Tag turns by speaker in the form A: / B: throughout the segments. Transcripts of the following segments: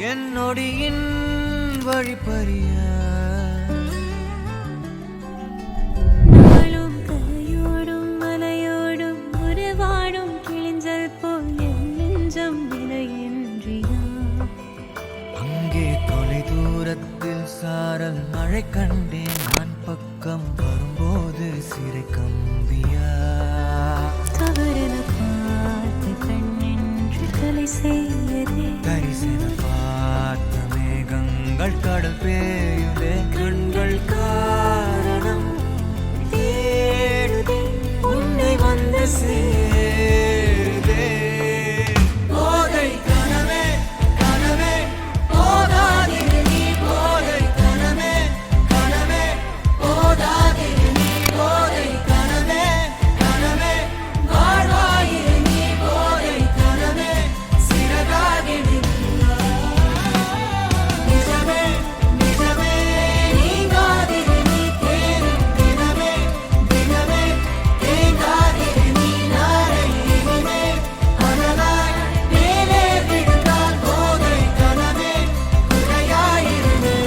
A: என் நொடியின் வழிப்பறிய
B: நாளும் கரையோடும் மலையோடும் உருவாடும் கிழிஞ்சல் போல் என் நெஞ்சம் விலையின்றியா
A: அங்கே தொலை தூரத்தில் சாரல் மழை கண்டேன் நான் பக்கம் வரும்போது சிறை கம்பியா
B: தவறென பார்த்து கண்ணென்று கலை செய்யதே
A: தரிசன பார்த்த மேகங்கள் கடல் பேயுதே கண்கள் காரணம் தேடுதே உன்னை வந்து சேருதே போதை கனவே கனவே போதாதிரு நீ போதை கனவே கனவே போதாதிரு நீ போதை கனவே கனவே வாழ்வாயிரு நீ போதை கனவே சிறகாகிடு நிஜமே நிஜமே நீங்காதிரு நீ தேடும் தினமே தினமே தேங்காதிரு நீ நாளை இனிமே அனலாய் மேலே விழுந்தால் போதை கனவே குறையாயிரு நீ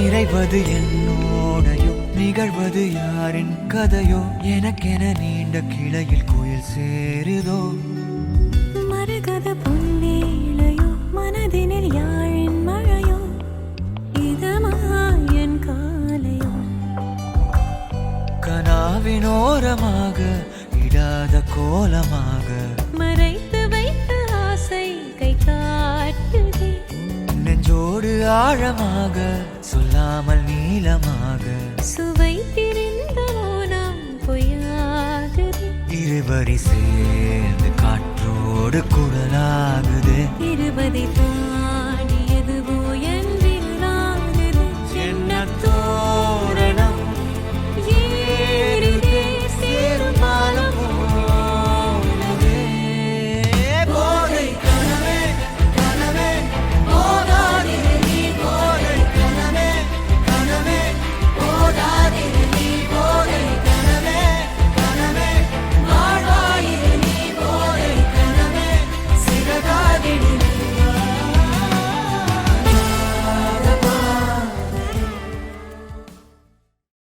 A: நிறைவது என்னோடையோ நிகழ்வது யாரின் கதையோ எனக்கென நீண்ட கிளையில் குயில் சேருதோ
B: மரகத பொன்வேளையோ மனதினில் யாழின் மழையோ இதமாயன் காலையோ
A: கனாவினோரமாக இடாத கோலமாக
B: மறைத்து வைத்த ஆசை கை காட்டுதே
A: நெஞ்சோடு ஆழமாக சொல்லாமல் நீளமாக
B: சுவை திரிந்த மௌனம் பொய்யாகுதே
A: இருவரி சேர்ந்து காற்றோடு குரலாகுது
B: இருபதை